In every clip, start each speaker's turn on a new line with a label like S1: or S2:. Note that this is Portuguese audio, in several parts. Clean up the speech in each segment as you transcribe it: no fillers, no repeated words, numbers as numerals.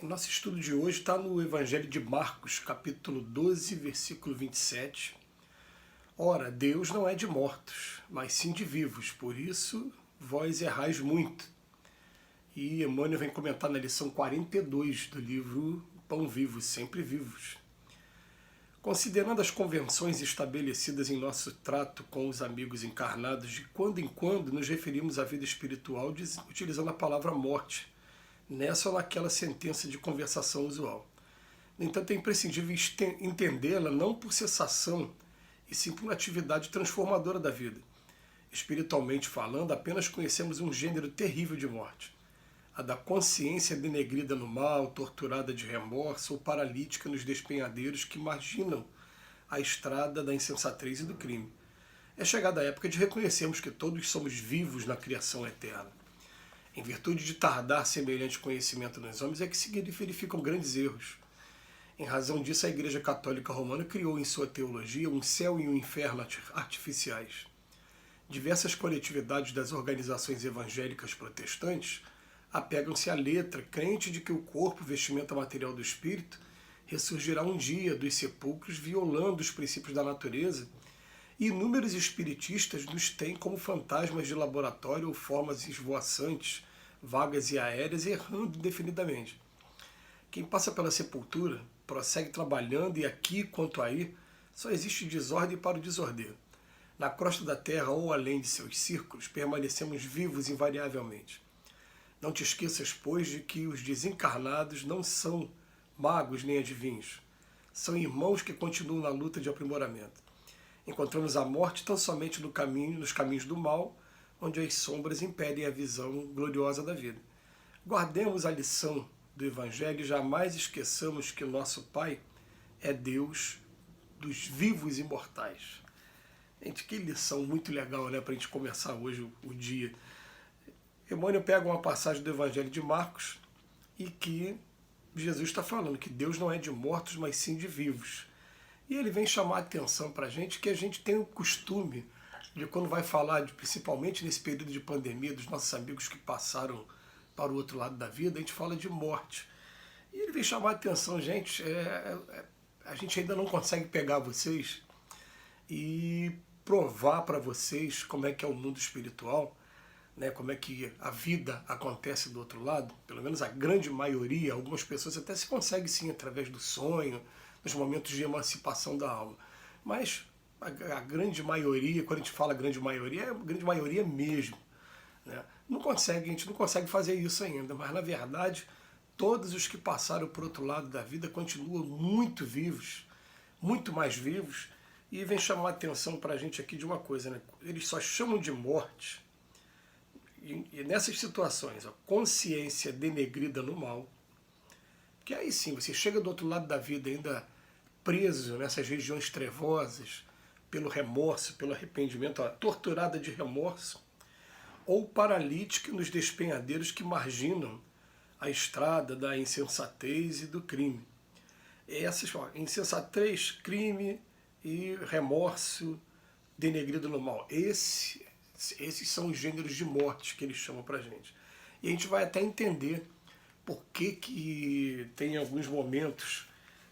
S1: O nosso estudo de hoje está no Evangelho de Marcos, capítulo 12, versículo 27. Ora, Deus não é de mortos, mas sim de vivos, por isso vós errais muito. E Emmanuel vem comentar na lição 42 do livro Pão Vivo, Sempre Vivos. Considerando as convenções estabelecidas em nosso trato com os amigos encarnados, de quando em quando nos referimos à vida espiritual utilizando a palavra morte, nessa ou naquela sentença de conversação usual. No entanto, é imprescindível entendê-la não por cessação, e sim por uma atividade transformadora da vida. Espiritualmente falando, apenas conhecemos um gênero terrível de morte, a da consciência denegrida no mal, torturada de remorso ou paralítica nos despenhadeiros que marginam a estrada da insensatez e do crime. É chegada a época de reconhecermos que todos somos vivos na criação eterna. Em virtude de tardar semelhante conhecimento nos homens, é que se verificam grandes erros. Em razão disso, a Igreja Católica Romana criou em sua teologia um céu e um inferno artificiais. Diversas coletividades das organizações evangélicas protestantes apegam-se à letra, crente de que o corpo, vestimenta material do espírito, ressurgirá um dia dos sepulcros violando os princípios da natureza, e inúmeros espiritistas nos têm como fantasmas de laboratório ou formas esvoaçantes, vagas e aéreas, errando indefinidamente. Quem passa pela sepultura prossegue trabalhando e aqui quanto aí só existe desordem para o desordeiro. Na crosta da terra ou além de seus círculos permanecemos vivos invariavelmente. Não te esqueças, pois, de que os desencarnados não são magos nem adivinhos. São irmãos que continuam na luta de aprimoramento. Encontramos a morte tão somente nos caminhos do mal, onde as sombras impedem a visão gloriosa da vida. Guardemos a lição do Evangelho e jamais esqueçamos que nosso Pai é Deus dos vivos e imortais. Gente, que lição muito legal, né, para a gente começar hoje o dia. Emmanuel pega uma passagem do Evangelho de Marcos e que Jesus está falando que Deus não é de mortos, mas sim de vivos. E ele vem chamar a atenção para a gente que a gente tem o costume de, quando vai falar, principalmente nesse período de pandemia, dos nossos amigos que passaram para o outro lado da vida, a gente fala de morte. E ele vem chamar a atenção, gente, a gente ainda não consegue pegar vocês e provar para vocês como é que é o mundo espiritual, né, como é que a vida acontece do outro lado. Pelo menos a grande maioria, algumas pessoas até se conseguem sim através do sonho, nos momentos de emancipação da alma. Mas a grande maioria, quando a gente fala grande maioria, é a grande maioria mesmo. Né? A gente não consegue fazer isso ainda, mas na verdade todos os que passaram por outro lado da vida continuam muito vivos, muito mais vivos, e vem chamar a atenção para a gente aqui de uma coisa, né? Eles só chamam de morte, e nessas situações, a consciência denegrida no mal, que aí sim, você chega do outro lado da vida ainda preso nessas regiões trevosas, pelo remorso, pelo arrependimento, torturada de remorso, ou paralítica nos despenhadeiros que marginam a estrada da insensatez e do crime. Essas, insensatez, crime e remorso denegrido no mal. Esses são os gêneros de morte que eles chamam pra gente. E a gente vai até entender por que tem alguns momentos,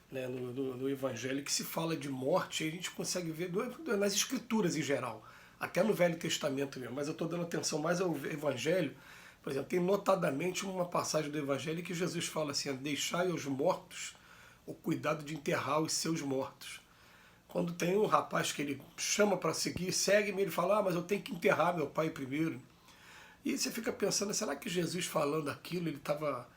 S1: né, no Evangelho que se fala de morte, e a gente consegue ver nas Escrituras em geral, até no Velho Testamento mesmo, mas eu estou dando atenção mais ao Evangelho. Por exemplo, tem notadamente uma passagem do Evangelho que Jesus fala assim: deixai aos mortos o cuidado de enterrar os seus mortos. Quando tem um rapaz que ele chama para seguir, segue-me, ele fala: mas eu tenho que enterrar meu pai primeiro. E você fica pensando, será que Jesus falando aquilo, ele estava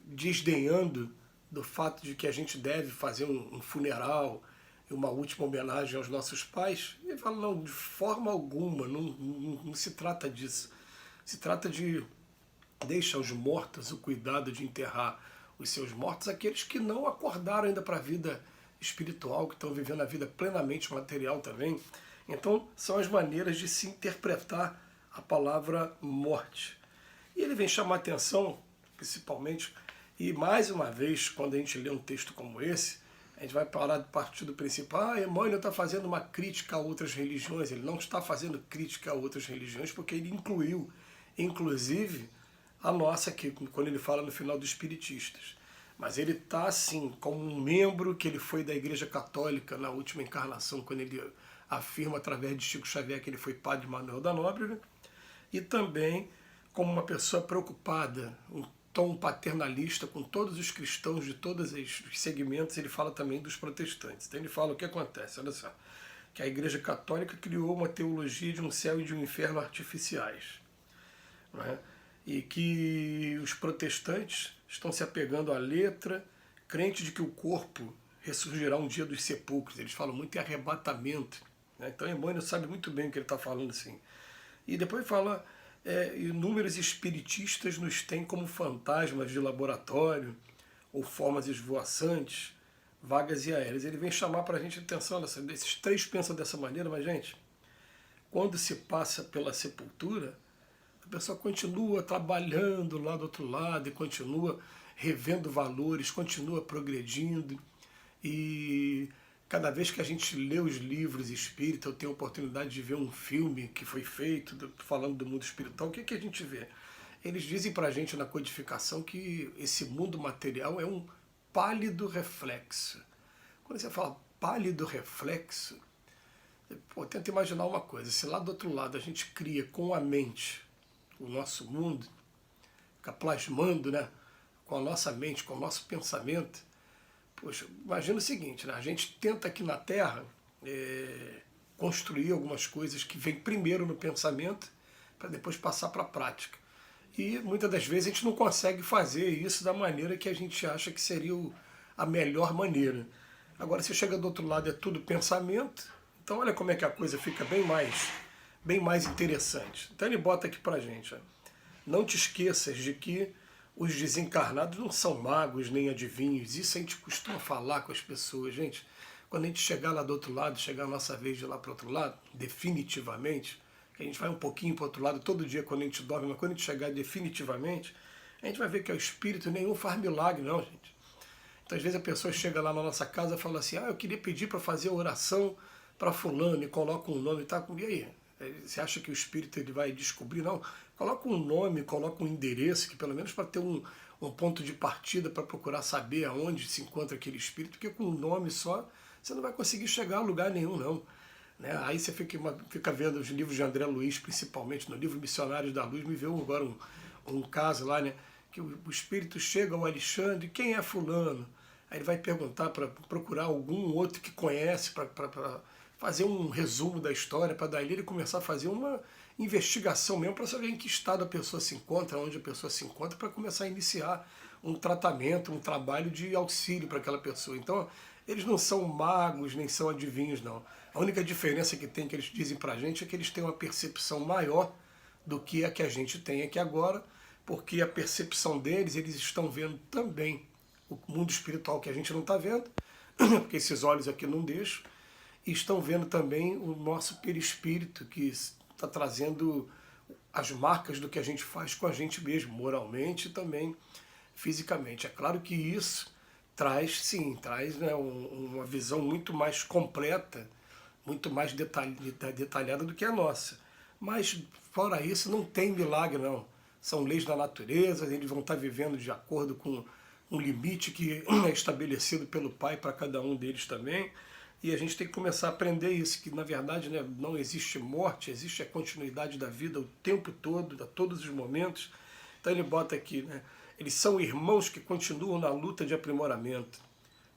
S1: desdenhando do fato de que a gente deve fazer um funeral, uma última homenagem aos nossos pais? E ele fala: não, de forma alguma, não se trata disso. Se trata de deixar aos mortos o cuidado de enterrar os seus mortos, aqueles que não acordaram ainda para a vida espiritual, que estão vivendo a vida plenamente material também. Então, são as maneiras de se interpretar a palavra morte. E ele vem chamar a atenção, principalmente, e mais uma vez, quando a gente lê um texto como esse, a gente vai parar de partir do princípio: Emmanuel está fazendo uma crítica a outras religiões. Ele não está fazendo crítica a outras religiões, porque ele incluiu, inclusive, a nossa, que quando ele fala no final dos Espiritistas. Mas ele está assim, como um membro que ele foi da Igreja Católica na última encarnação, quando ele afirma através de Chico Xavier que ele foi Padre Manuel da Nóbrega, e também como uma pessoa preocupada, um tom paternalista com todos os cristãos de todos os segmentos. Ele fala também dos protestantes. Então ele fala o que acontece, olha só, que a Igreja Católica criou uma teologia de um céu e de um inferno artificiais, não é? E que os protestantes estão se apegando à letra, crente de que o corpo ressurgirá um dia dos sepulcros. Eles falam muito em arrebatamento, né? Então Emmanuel sabe muito bem o que ele está falando assim. E depois fala, inúmeros espiritistas nos têm como fantasmas de laboratório, ou formas esvoaçantes, vagas e aéreas. Ele vem chamar para a gente atenção, esses três pensam dessa maneira, mas gente, quando se passa pela sepultura, a pessoa continua trabalhando lá do outro lado e continua revendo valores, continua progredindo. E cada vez que a gente lê os livros espíritas, eu tenho a oportunidade de ver um filme que foi feito falando do mundo espiritual, o que a gente vê? Eles dizem para a gente na codificação que esse mundo material é um pálido reflexo. Quando você fala pálido reflexo, pô, tenta imaginar uma coisa, se lá do outro lado a gente cria com a mente o nosso mundo, fica plasmando, né, com a nossa mente, com o nosso pensamento. Poxa, imagina o seguinte, né, a gente tenta aqui na Terra construir algumas coisas que vêm primeiro no pensamento para depois passar para a prática. E muitas das vezes a gente não consegue fazer isso da maneira que a gente acha que seria a melhor maneira. Agora, se chega do outro lado é tudo pensamento, então olha como é que a coisa fica bem mais interessante. Então ele bota aqui pra gente, ó, não te esqueças de que os desencarnados não são magos nem adivinhos. Isso a gente costuma falar com as pessoas, gente. Quando a gente chegar lá do outro lado, chegar a nossa vez de ir lá para o outro lado, definitivamente, que a gente vai um pouquinho para o outro lado todo dia quando a gente dorme, mas quando a gente chegar definitivamente, a gente vai ver que é o espírito, nenhum faz milagre não, gente. Então às vezes a pessoa chega lá na nossa casa e fala assim, eu queria pedir para fazer oração para fulano, e coloca um nome e tá com... E aí? Você acha que o espírito ele vai descobrir? Não. Coloca um nome, coloca um endereço, que pelo menos para ter um ponto de partida para procurar saber aonde se encontra aquele espírito, porque com um nome só você não vai conseguir chegar a lugar nenhum, não. Né? Aí você fica vendo os livros de André Luiz, principalmente, no livro Missionários da Luz, me veio agora um caso lá, né, que o espírito chega ao Alexandre, quem é fulano? Aí ele vai perguntar para procurar algum outro que conhece, para fazer um resumo da história, para daí ele começar a fazer uma investigação mesmo para saber em que estado a pessoa se encontra, onde a pessoa se encontra, para começar a iniciar um tratamento, um trabalho de auxílio para aquela pessoa. Então, eles não são magos, nem são adivinhos, não. A única diferença que tem, que eles dizem para a gente, é que eles têm uma percepção maior do que a que a gente tem aqui agora, porque a percepção deles, eles estão vendo também o mundo espiritual que a gente não está vendo, porque esses olhos aqui não deixam, e estão vendo também o nosso perispírito, que está trazendo as marcas do que a gente faz com a gente mesmo, moralmente e também fisicamente. É claro que isso traz, né, uma visão muito mais completa, muito mais detalhada do que a nossa. Mas, fora isso, não tem milagre, não. São leis da natureza, eles vão estar vivendo de acordo com um limite que é estabelecido pelo Pai para cada um deles também. E a gente tem que começar a aprender isso, que na verdade, né, não existe morte, existe a continuidade da vida o tempo todo, a todos os momentos. Então ele bota aqui, né, eles são irmãos que continuam na luta de aprimoramento.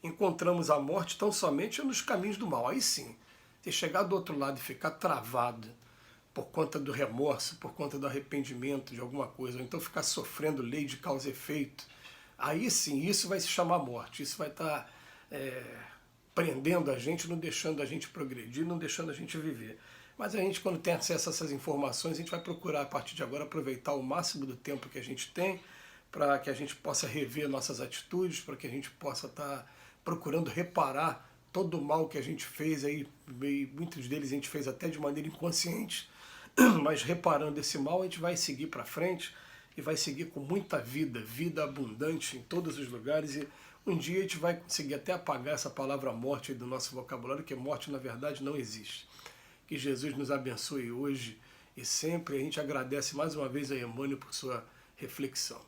S1: Encontramos a morte tão somente nos caminhos do mal. Aí sim, se chegar do outro lado e ficar travado por conta do remorso, por conta do arrependimento de alguma coisa, ou então ficar sofrendo lei de causa e efeito, aí sim, isso vai se chamar morte, isso vai estar prendendo a gente, não deixando a gente progredir, não deixando a gente viver. Mas a gente, quando tem acesso a essas informações, a gente vai procurar, a partir de agora, aproveitar o máximo do tempo que a gente tem, para que a gente possa rever nossas atitudes, para que a gente possa estar procurando reparar todo o mal que a gente fez, aí, muitos deles a gente fez até de maneira inconsciente, mas reparando esse mal, a gente vai seguir para frente e vai seguir com muita vida abundante em todos os lugares, e um dia a gente vai conseguir até apagar essa palavra morte do nosso vocabulário, que morte na verdade não existe. Que Jesus nos abençoe hoje e sempre. A gente agradece mais uma vez a Emmanuel por sua reflexão.